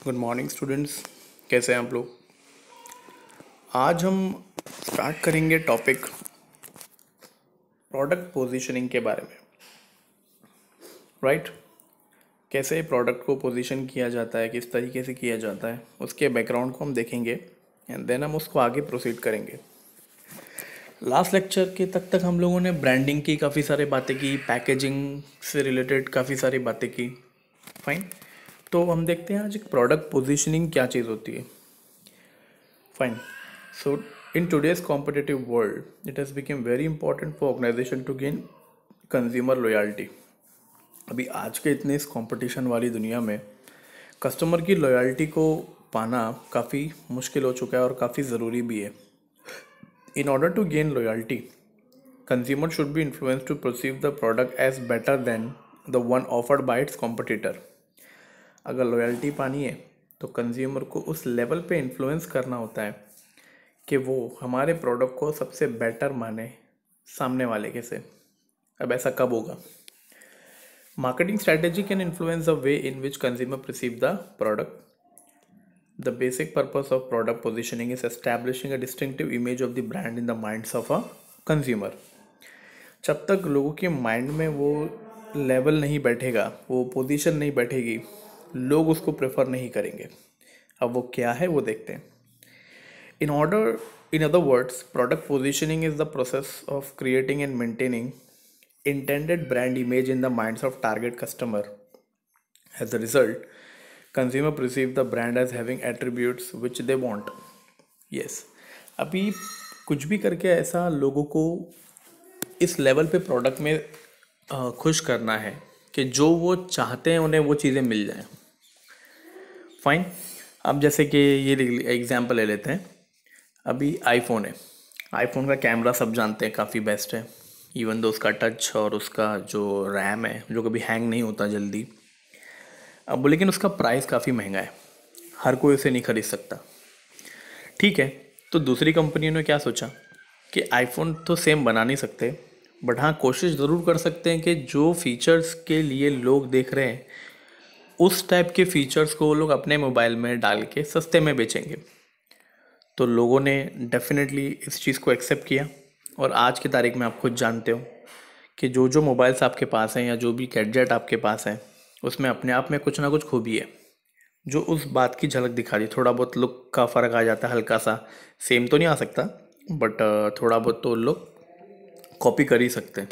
Good morning students. कैसे हैं आप लोग। आज हम स्टार्ट करेंगे टॉपिक प्रोडक्ट पोजीशनिंग के बारे में। राइट, कैसे प्रोडक्ट को पोजीशन किया जाता है, किस तरीके से किया जाता है, उसके बैकग्राउंड को हम देखेंगे एंड देन हम उसको आगे प्रोसीड करेंगे। लास्ट लेक्चर के तक हम लोगों ने ब्रांडिंग की काफ़ी सारी बातें की, पैकेजिंग से रिलेटेड काफ़ी सारी बातें की। फाइन, तो हम देखते हैं आज एक प्रोडक्ट पोजीशनिंग क्या चीज़ होती है। Fine. So, in today's competitive world, it has become very important for organization to gain consumer loyalty. अभी आज के इतने इस कंपटीशन वाली दुनिया में कस्टमर की लॉयल्टी को पाना काफ़ी मुश्किल हो चुका है और काफ़ी ज़रूरी भी है। In order to gain loyalty, consumer should be influence to perceive the product as better than the one offered by its competitor. अगर लॉयल्टी पानी है तो कंज्यूमर को उस लेवल पे इन्फ्लुएंस करना होता है कि वो हमारे प्रोडक्ट को सबसे बेटर माने सामने वाले के से। अब ऐसा कब होगा? Marketing strategy can influence the way in which consumer perceive the product. The basic purpose of product positioning is establishing a distinctive image of the brand in the minds of a consumer. जब तक लोगों के mind में वो level नहीं बैठेगा, वो position नहीं बैठेगी, लोग उसको प्रेफर नहीं करेंगे। अब वो क्या है वो देखते हैं। In other words, product positioning is the process of creating and maintaining intended brand image in the minds of target customer. As a result, consumer perceive the brand as having attributes which they want. Yes, अभी कुछ भी करके ऐसा लोगों को इस level पे product में खुश करना है कि जो वो चाहते हैं उन्हें वो चीज़ें मिल जाएं। फाइन, अब जैसे कि ये एग्जांपल ले लेते हैं। अभी आईफोन है, आईफोन का कैमरा सब जानते हैं काफ़ी बेस्ट है, इवन दो उसका टच और उसका जो रैम है जो कभी हैंग नहीं होता जल्दी। अब लेकिन उसका प्राइस काफ़ी महंगा है, हर कोई उसे नहीं खरीद सकता। ठीक है, तो दूसरी कंपनियों ने क्या सोचा कि आईफोन तो सेम बना नहीं सकते, बट हाँ कोशिश ज़रूर कर सकते हैं कि जो फीचर्स के लिए लोग देख रहे हैं उस टाइप के फीचर्स को वो लोग अपने मोबाइल में डाल के सस्ते में बेचेंगे। तो लोगों ने डेफिनेटली इस चीज़ को एक्सेप्ट किया और आज की तारीख में आप खुद जानते हो कि जो जो मोबाइल्स आपके पास हैं या जो भी गैजेट आपके पास है उसमें अपने आप में कुछ ना कुछ खूबी है जो उस बात की झलक दिखा दी। थोड़ा बहुत लुक का फ़र्क आ जाता है, हल्का सा, सेम तो नहीं आ सकता बट थोड़ा बहुत तो लोग कॉपी कर ही सकते हैं,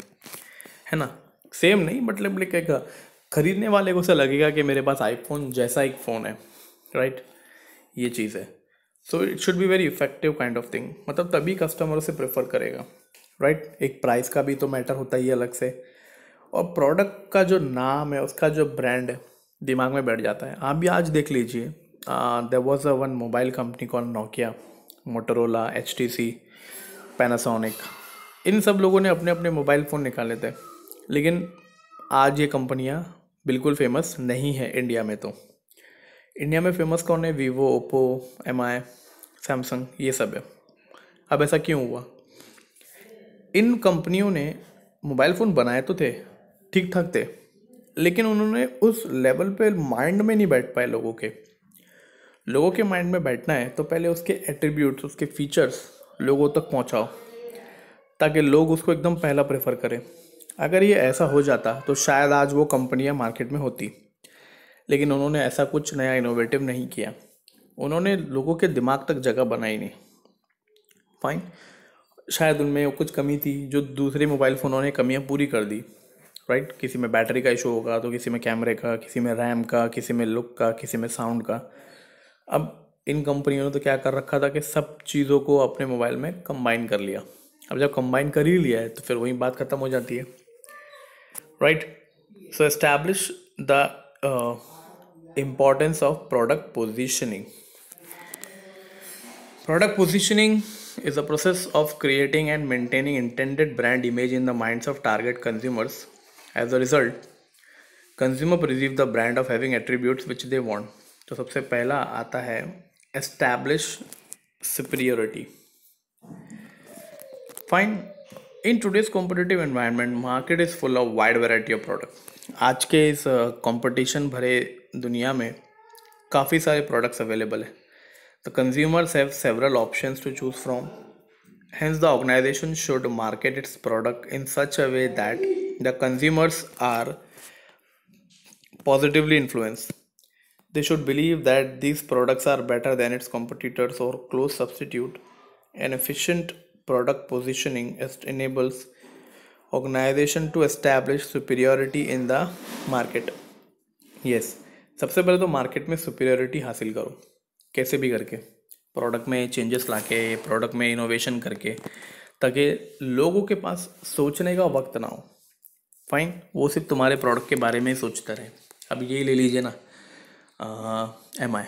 है ना। सेम नहीं मतलब लाइक खरीदने वाले को से लगेगा कि मेरे पास आईफोन जैसा एक फ़ोन है, राइट, ये चीज़ है। So it should be very effective kind of thing, मतलब तभी कस्टमर उसे प्रेफर करेगा, राइट। एक प्राइस का भी तो मैटर होता ही अलग से, और प्रोडक्ट का जो नाम है, उसका जो ब्रांड है दिमाग में बैठ जाता है। आप भी आज देख लीजिए, there was a one mobile company call Nokia, Motorola, HTC, Panasonic, इन सब लोगों ने अपने अपने मोबाइल फ़ोन निकाले थे, लेकिन आज ये कंपनियां बिल्कुल फेमस नहीं है इंडिया में। तो इंडिया में फेमस कौन है? वीवो, ओप्पो, MI, सैमसंग, ये सब है। अब ऐसा क्यों हुआ? इन कंपनियों ने मोबाइल फ़ोन बनाए तो थे, ठीक ठाक थे, लेकिन उन्होंने उस लेवल पे माइंड में नहीं बैठ पाए। लोगों के माइंड में बैठना है तो पहले उसके एट्रीब्यूट्स, उसके फीचर्स लोगों तक पहुंचाओ ताकि लोग उसको एकदम पहला प्रेफर करें। अगर ये ऐसा हो जाता तो शायद आज वो कंपनियां मार्केट में होती, लेकिन उन्होंने ऐसा कुछ नया इनोवेटिव नहीं किया, उन्होंने लोगों के दिमाग तक जगह बनाई नहीं। फाइन, शायद उनमें कुछ कमी थी जो दूसरे मोबाइल फ़ोनों ने कमियां पूरी कर दी, राइट। किसी में बैटरी का इशू होगा तो किसी में कैमरे का, किसी में रैम का, किसी में लुक का, किसी में साउंड का। अब इन कंपनियों ने तो क्या कर रखा था कि सब चीज़ों को अपने मोबाइल में कंबाइन कर लिया। अब जब कंबाइन कर ही लिया है तो फिर वही बात ख़त्म हो जाती है, right. So establish the importance of product positioning. Product positioning is a process of creating and maintaining intended brand image in the minds of target consumers. As a result, consumer perceive the brand of having attributes which they want. तो सबसे पहला आता है establish superiority. Fine. In today's competitive environment, market is full of wide variety of products. आज के इस competition भरे दुनिया में काफ़ी सारे प्रोडक्ट्स अवेलेबल है. The consumers have several options to choose from. Hence, the organization should market its product in such a way that the consumers are positively influenced. They should believe that these products are better than its competitors or close substitute. An efficient product positioning enables organization to establish superiority in the market. Yes, सबसे पहले तो market में superiority हासिल करो, कैसे भी करके, product में चेंजेस लाके, प्रोडक्ट में इनोवेशन करके, ताकि लोगों के पास सोचने का वक्त ना हो. फाइन, वो सिर्फ तुम्हारे प्रोडक्ट के बारे में ही सोचते रहे. अब ये ले लीजिए ना, MI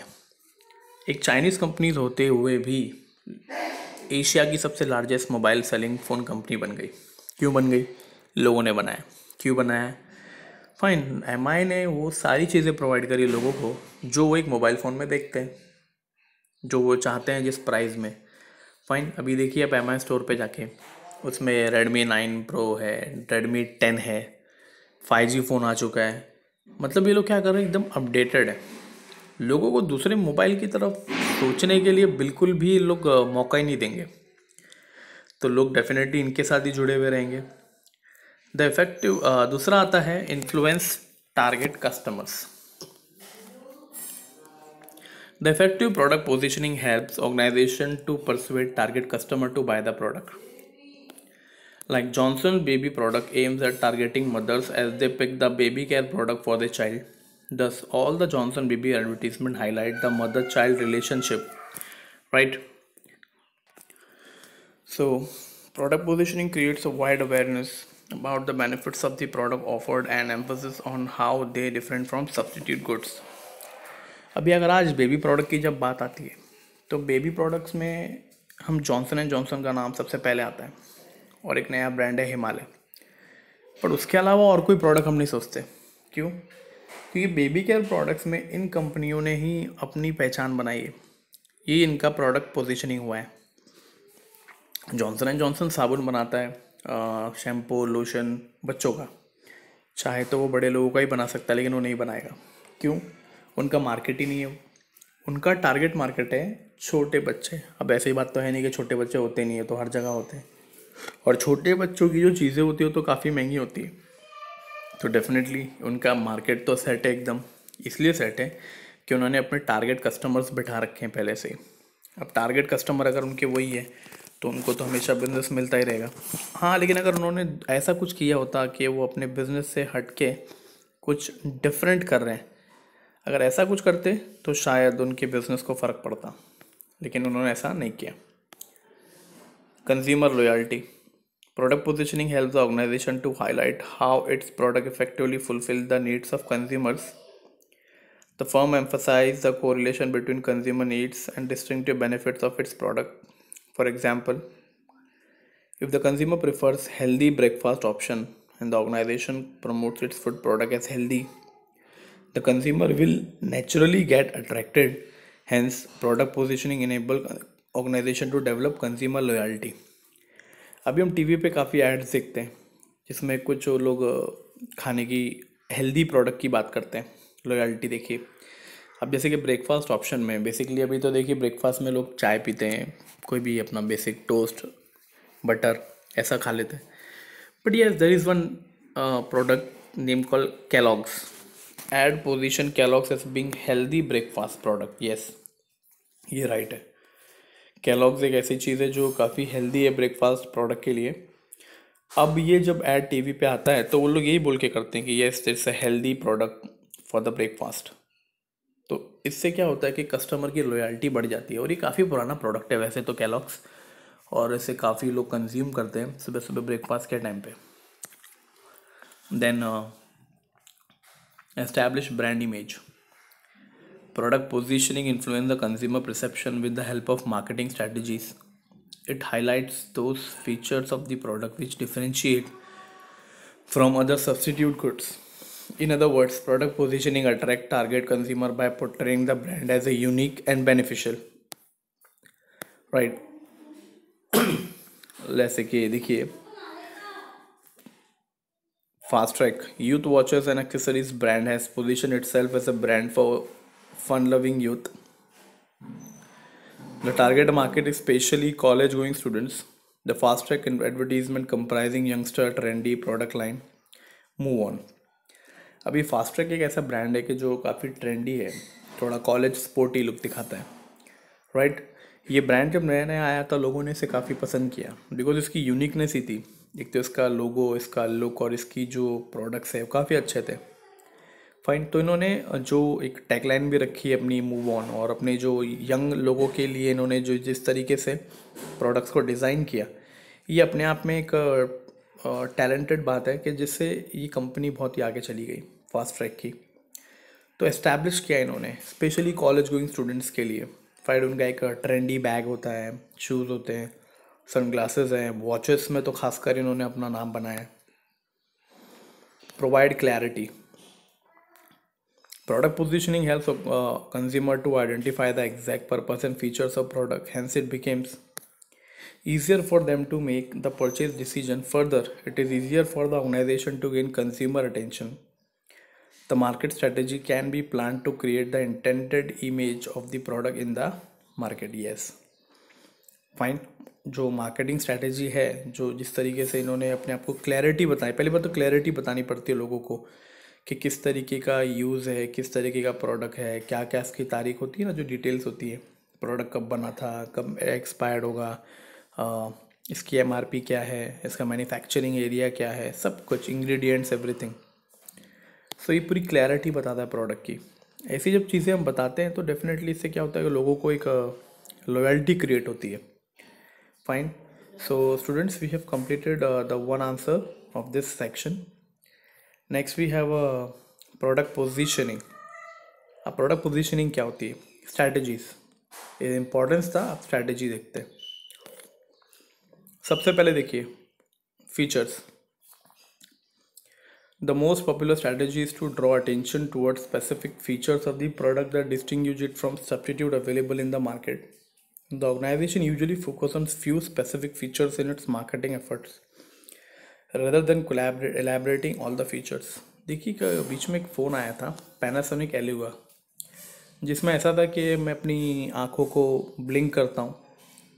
एक चाइनीज़ कंपनीज होते हुए भी एशिया की सबसे largest mobile selling phone company बन गई. क्यों बन गई? लोगों ने बनाया. क्यों बनाया? फाइन, MI ने वो सारी चीज़ें प्रोवाइड करी लोगों को जो वो एक मोबाइल फ़ोन में देखते हैं, जो वो चाहते हैं जिस प्राइस में. फाइन, अभी देखिए आप MI स्टोर पे जाके, उसमें Redmi 9 Pro है, Redmi 10 है, 5G फ़ोन आ चुका है. मतलब ये लोग क्या कर रहे हैं, एकदम अपडेटेड है. लोगों को दूसरे मोबाइल की तरफ सोचने के लिए बिल्कुल भी लोग मौका ही नहीं देंगे. तो लोग डेफिनेटली इनके साथ ही जुड़े हुए रहेंगे. द इफेक्टिव दूसरा आता है influence target customers. The effective product positioning helps organization to persuade target customer to buy the product. Like Johnson baby product aims at targeting mothers as they pick the baby care product for their child. Thus, all the Johnson baby advertisement highlight the mother-child relationship, right? So, product positioning creates a wide awareness about the benefits of the product offered and emphasis on how they different from substitute goods. अभी अगर आज baby product की जब बात आती है तो baby products में हम जॉनसन एंड जॉनसन का नाम सबसे पहले आता है, और एक नया ब्रांड है हिमालय. पर उसके अलावा और कोई प्रोडक्ट हम नहीं सोचते. क्यों? क्योंकि बेबी केयर प्रोडक्ट्स में इन कंपनियों ने ही अपनी पहचान बनाई है. ये इनका प्रोडक्ट पोजीशनिंग हुआ है. जॉनसन एंड जॉनसन साबुन बनाता है, शैम्पू, लोशन बच्चों का. चाहे तो वो बड़े लोगों का ही बना सकता है, लेकिन वो नहीं बनाएगा. क्यों? उनका मार्केट ही नहीं है. उनका टारगेट मार्केट है छोटे बच्चे. अब ऐसी ही बात तो है नहीं कि छोटे बच्चे होते नहीं है, तो हर जगह होते हैं. और छोटे बच्चों की जो चीज़ें होती है वो तो काफ़ी महंगी होती है. तो डेफिनेटली उनका मार्केट तो सेट है एकदम. इसलिए सेट है कि उन्होंने अपने टारगेट कस्टमर्स बिठा रखे हैं पहले से ही. अब टारगेट कस्टमर अगर उनके वही है तो उनको तो हमेशा बिजनेस मिलता ही रहेगा. हाँ, लेकिन अगर उन्होंने ऐसा कुछ किया होता कि वो अपने बिजनेस से हट के कुछ डिफरेंट कर रहे हैं, अगर ऐसा कुछ करते तो शायद उनके बिजनेस को फ़र्क पड़ता, लेकिन उन्होंने ऐसा नहीं किया. Consumer loyalty. Product positioning helps the organization to highlight how its product effectively fulfill the needs of consumers. The firm emphasizes the correlation between consumer needs and distinctive benefits of its product. For example, if the consumer prefers healthy breakfast option and the organization promotes its food product as healthy, the consumer will naturally get attracted. Hence, product positioning enable organization to develop consumer loyalty. अभी हम TV पे काफ़ी ads देखते हैं जिसमें कुछ लोग खाने की हेल्दी प्रोडक्ट की बात करते हैं. लॉयल्टी देखिए. अब जैसे कि ब्रेकफास्ट ऑप्शन में बेसिकली अभी तो देखिए ब्रेकफास्ट में लोग चाय पीते हैं, कोई भी अपना बेसिक टोस्ट, बटर ऐसा खा लेते हैं. But yes, there is one product name call Kellogg's. Ad position Kellogg's as being healthy breakfast product. Yes, ये राइट है. Kellogg's एक ऐसी चीज़ है जो काफ़ी हेल्दी है ब्रेकफास्ट प्रोडक्ट के लिए. अब ये जब ऐड टीवी पे आता है तो वो लोग यही बोल के करते हैं कि yes, it's a healthy product for the breakfast. तो इससे क्या होता है कि कस्टमर की लॉयल्टी बढ़ जाती है. और ये काफ़ी पुराना प्रोडक्ट है वैसे तो Kellogg's, और इसे काफ़ी लोग कंज्यूम करते हैं सुबह सुबह ब्रेकफास्ट के टाइम पे. Then establish brand image. Product positioning influence the consumer perception with the help of marketing strategies. It highlights those features of the product which differentiate from other substitute goods. In other words, product positioning attract target consumer by portraying the brand as a unique and beneficial. Right. जैसे कि देखिए Fast Track youth watches and accessories brand has positioned itself as a brand for fun loving youth. The target market is especially college going students. The fast track advertisement comprising youngster trendy product line. Move on. अभी fast track एक ऐसा brand है कि जो काफ़ी trendy है, थोड़ा college sporty look दिखाता है, राइट। ये ब्रांड जब नया नया आया था लोगों ने इसे काफ़ी पसंद किया बिकॉज इसकी यूनिकनेस ही थी। एक तो इसका लोगो, इसका लुक और इसकी जो प्रोडक्ट्स है वो काफ़ी अच्छे थे। फाइन, तो इन्होंने जो एक टैगलाइन भी रखी है अपनी, मूव ऑन, और अपने जो यंग लोगों के लिए इन्होंने जो जिस तरीके से प्रोडक्ट्स को डिज़ाइन किया, ये अपने आप में एक टैलेंटेड बात है कि जिससे ये कंपनी बहुत ही आगे चली गई फास्ट ट्रैक की। तो एस्टैब्लिश किया इन्होंने स्पेशली कॉलेज गोइंग स्टूडेंट्स के लिए। फाइड उनका एक ट्रेंडी बैग होता है, शूज़ होते हैं, सनग्लासेस हैं, वॉचेस में तो खासकर इन्होंने अपना नाम बनाया है। Provide clarity. Product positioning helps a consumer to identify the exact purpose and features of product. Hence, it becomes easier for them to make the purchase decision. Further, it is easier for the organization to gain consumer attention. The market strategy can be planned to create the intended image of the product in the market. Yes, fine. जो marketing strategy है, जो जिस तरीके से इन्होंने अपने आप को क्लैरिटी बताई, पहली बात तो क्लैरिटी बतानी पड़ती है लोगों को कि किस तरीके का यूज़ है, किस तरीके का प्रोडक्ट है, क्या क्या इसकी तारीख होती है ना, जो डिटेल्स होती है, प्रोडक्ट कब बना था, कब एक्सपायर्ड होगा, इसकी एमआरपी क्या है, इसका मैन्युफैक्चरिंग एरिया क्या है, सब कुछ, इंग्रेडिएंट्स, एवरीथिंग। सो ये पूरी क्लैरिटी बताता है प्रोडक्ट की। ऐसी जब चीज़ें हम बताते हैं तो डेफिनेटली इससे क्या होता है कि लोगों को एक लॉयल्टी क्रिएट होती है। Fine, so students, we have completed the one answer of this section. Next we have product positioning. अब प्रोडक्ट पोजीशनिंग क्या होती है? स्ट्रैटेजीज, ये इंपॉर्टेंस था। आप स्ट्रैटेजी देखते हैं। सबसे पहले देखिए features. The most popular strategy is to draw attention towards specific features of the product that distinguish it from substitute available in the market. The organization usually focus on few specific features in its marketing efforts rather than elaborating all the features. देखिए बीच में एक phone आया था Panasonic एल्यूगा, जिसमें ऐसा था कि मैं अपनी आँखों को ब्लिंक करता हूँ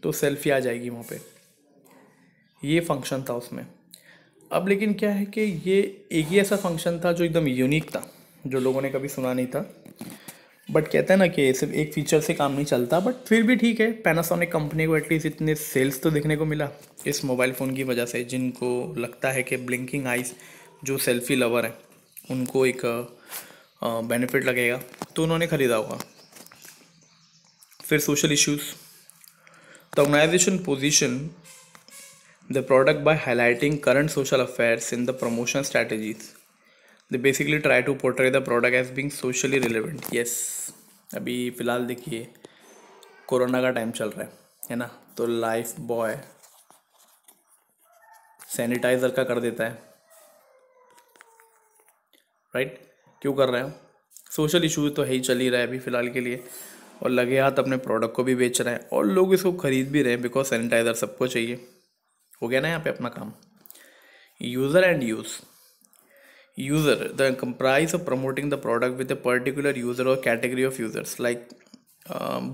तो सेल्फी आ जाएगी वहाँ पे, ये फंक्शन था उसमें। अब लेकिन क्या है कि ये एक ही ऐसा फंक्शन था जो एकदम यूनिक था, जो लोगों ने कभी सुना नहीं था। बट कहते हैं ना कि सिर्फ एक फीचर से काम नहीं चलता, बट फिर भी ठीक है, पैनासोनिक कंपनी को एटलीस्ट इतने सेल्स तो देखने को मिला इस मोबाइल फ़ोन की वजह से। जिनको लगता है कि ब्लिंकिंग आइज़, जो सेल्फी लवर है, उनको एक बेनिफिट लगेगा, तो उन्होंने ख़रीदा होगा। फिर social issues. The organization position the product by highlighting current social affairs in the promotion strategies. They basically try to portray the product as being socially relevant. Yes, अभी फ़िलहाल देखिए कोरोना का टाइम चल रहा है ना, तो लाइफ बॉय सैनिटाइज़र का कर देता है, राइट? क्यों कर रहे हो? सोशल इशू तो है ही, चल ही रहा है अभी फ़िलहाल के लिए, और लगे हाथ अपने प्रोडक्ट को भी बेच रहे हैं और लोग इसको ख़रीद भी रहे हैं बिकॉज सैनिटाइज़र सबको चाहिए। हो गया ना यहाँ पे अपना काम। User and use. User, the comprise of promoting the product with a particular user or category of users, like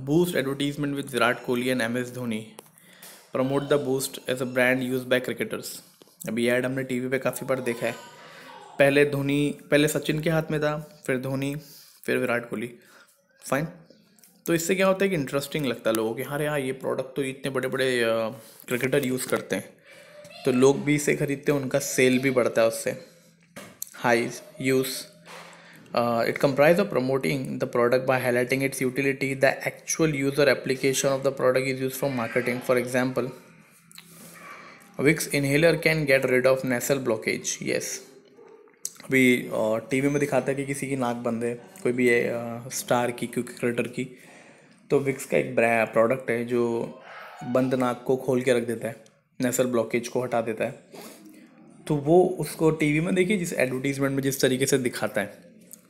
Boost advertisement with Virat Kohli and MS Dhoni. Promote the Boost as a brand used by cricketers. अभी add हमने TV पे काफ़ी बार देखा है। पहले सचिन के हाथ में था, फिर धोनी, फिर विराट कोहली। फाइन, तो इससे क्या होता है कि इंटरेस्टिंग लगता है लोगों को, हाँ ये प्रोडक्ट तो इतने बड़े बड़े क्रिकेटर यूज़ करते हैं, तो लोग भी इसे खरीदते हैं, उनका सेल भी बढ़ता है उससे। High use. It comprises of promoting the product by highlighting its utility. The actual user application of the product is used for marketing. For example, Vicks inhaler can get rid of nasal blockage. Yes. अभी TV में दिखाता है कि किसी की नाक बंद है, कोई भी स्टार की, कोई क्रिकेटर की, तो विक्स का एक प्रोडक्ट है जो बंद नाक को खोल के रख देता है, नेसल ब्लॉकेज को हटा देता है। तो वो उसको टीवी में देखिए जिस एडवर्टीजमेंट में जिस तरीके से दिखाता है,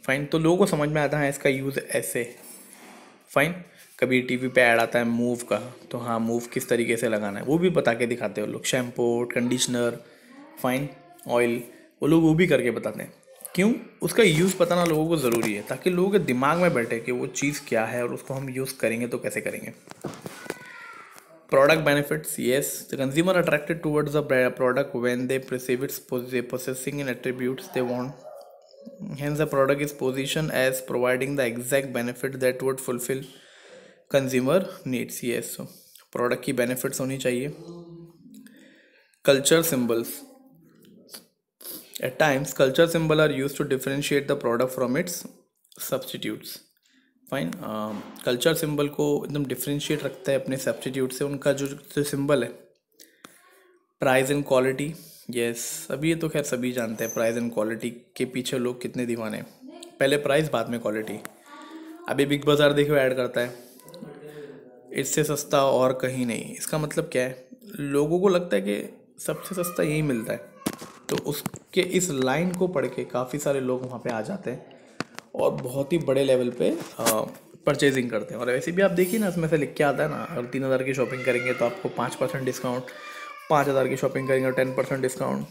फाइन, तो लोगों को समझ में आता है इसका यूज़ ऐसे। फाइन, कभी टीवी पे ऐड आता है मूव का, तो हाँ मूव किस तरीके से लगाना है वो भी बता के दिखाते हैं वो लोग। शैम्पू, कंडीशनर, फाइन, ऑयल, वो लोग वो भी करके बताते हैं। क्यों? उसका यूज़ पता ना लोगों को ज़रूरी है, ताकि लोगों के दिमाग में बैठे कि वो चीज़ क्या है और उसको हम यूज़ करेंगे तो कैसे करेंगे. Product benefits, yes. The consumer attracted towards the product when they perceive its possessing and attributes they want. Hence, the product is positioned as providing the exact benefit that would fulfill consumer needs. Yes, so product की benefits होनी चाहिए. Culture symbols. At times, culture symbols are used to differentiate the product from its substitutes. Fine. Culture symbol को एकदम differentiate रखता है अपने substitute से. उनका जो सिंबल है, प्राइस एंड क्वालिटी. यस, अभी ये तो खैर सभी जानते हैं प्राइस एंड क्वालिटी के पीछे लोग कितने दीवाने हैं. पहले प्राइस बाद में क्वालिटी. अभी बिग बाज़ार देखो ऐड करता है, इससे सस्ता और कहीं नहीं. इसका मतलब क्या है? लोगों को लगता है कि सबसे सस्ता यही मिलता है, तो उसके इस लाइन को पढ़ के काफ़ी सारे लोग वहाँ पे आ जाते हैं और बहुत ही बड़े लेवल पे परचेजिंग करते हैं. और वैसे भी आप देखिए ना, इसमें से लिख के आता है ना, अगर 3,000 की शॉपिंग करेंगे तो आपको 5% डिस्काउंट, 5,000 की शॉपिंग करेंगे 10% डिस्काउंट,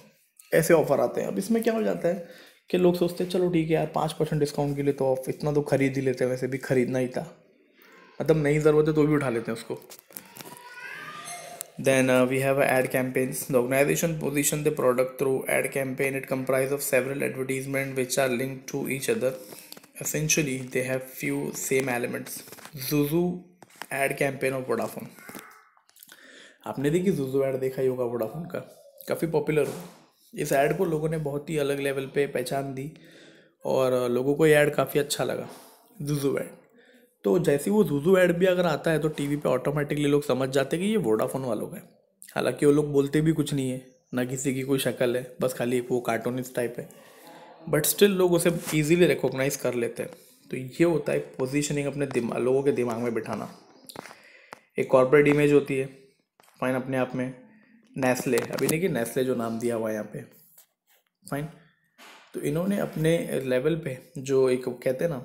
ऐसे ऑफर आते हैं. अब इसमें क्या हो जाता है कि लोग सोचते हैं चलो ठीक है यार, 5% डिस्काउंट के लिए तो ऑफ इतना तो खरीद ही लेते हैं, वैसे भी खरीदना ही था, मतलब नहीं ज़रूरत है तो भी उठा लेते हैं उसको. Then we have ad campaigns. The organization position the product through ad campaign. It comprises of several advertisements which are linked to each other. Essentially, they have few same elements. Zuzu ad campaign of Vodafone. आपने देखी Zuzu ad? देखा ही होगा Vodafone का, काफ़ी popular हो. इस add को लोगों ने बहुत ही अलग लेवल पे पहचान दी और लोगों को ये ऐड काफ़ी अच्छा लगा, Zuzu ad. तो जैसे वो Zuzu ऐड भी अगर आता है तो टीवी पे ऑटोमेटिकली लोग समझ जाते हैं कि ये वोडाफोन वालों का है. हालांकि वो लोग बोलते भी कुछ नहीं है, ना किसी की कोई शक्ल है, बस खाली एक वो कार्टूनिस्ट टाइप है, बट स्टिल लोग उसे इजीली रिकॉग्नाइज कर लेते हैं. तो ये होता है पोजीशनिंग, अपने लोगों के दिमाग में बिठाना. एक कॉर्पोरेट इमेज होती है, फाइन, अपने आप में. नेस्ले, अभी देखिए नेस्ले जो नाम दिया हुआ है यहाँ पे, फाइन. तो इन्होंने अपने लेवल पे जो एक कहते हैं ना,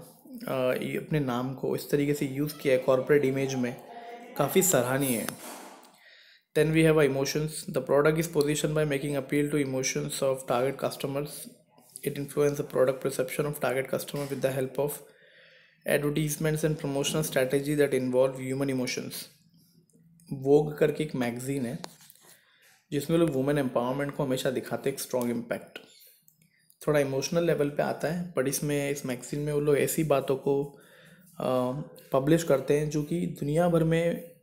ये अपने नाम को इस तरीके से यूज़ किया है कॉर्पोरेट इमेज में, काफ़ी सराहनीय है. Then we have emotions. The product is positioned by making appeal to emotions of target customers. It influences the product perception of target customer with the help of advertisements and promotional strategy that involve human emotions. वोग करके एक magazine है जिसमें लोग women empowerment को हमेशा दिखाते हैं, एक स्ट्रॉन्ग इम्पैक्ट. थोड़ा इमोशनल लेवल पे आता है, बट इसमें इस मैगजीन में वो लोग ऐसी बातों को पब्लिश करते हैं जो कि दुनिया भर में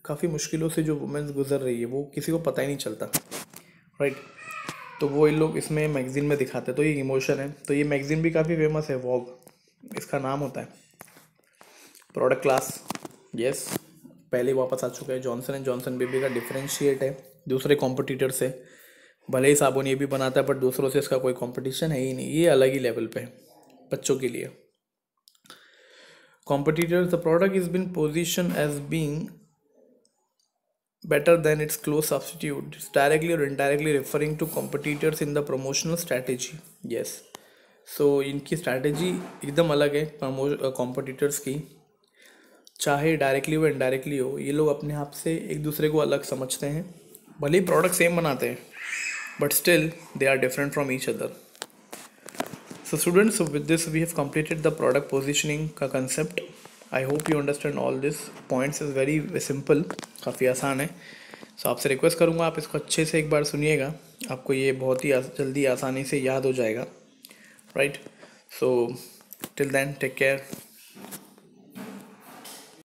काफ़ी मुश्किलों से जो वुमेन्स गुजर रही है वो किसी को पता ही नहीं चलता, राइट. तो वो इन लोग इसमें मैगजीन में दिखाते हैं. तो ये इमोशन है. तो ये मैगजीन भी काफ़ी फेमस है, वॉग इसका नाम होता है. प्रोडक्ट क्लास, यस, पहले वापस आ चुका है. जॉनसन एंड जॉनसन बेबी का डिफरेंशिएट है दूसरे कॉम्पिटिटर से. भले ही साबुन ये भी बनाता है, बट दूसरों से इसका कोई कंपटीशन है ही नहीं, ये अलग ही लेवल पे है बच्चों के लिए. Competitors, the product is been positioned as being better than its close substitute. It's directly or indirectly referring to competitors in the promotional strategy. Yes. So इनकी स्ट्रैटेजी एकदम अलग है कॉम्पिटिटर्स की. चाहे डायरेक्टली हो इनडायरेक्टली हो, ये लोग अपने आप से एक दूसरे को अलग समझते हैं. भले ही प्रोडक्ट सेम बनाते हैं, but still they are different from each other. So students, so with this we have completed the product positioning का concept. I hope you understand all this points. is very simple, काफ़ी आसान है. So आपसे request करूँगा आप इसको अच्छे से एक बार सुनिएगा, आपको ये बहुत ही जल्दी आसानी से याद हो जाएगा, right? So till then, take care.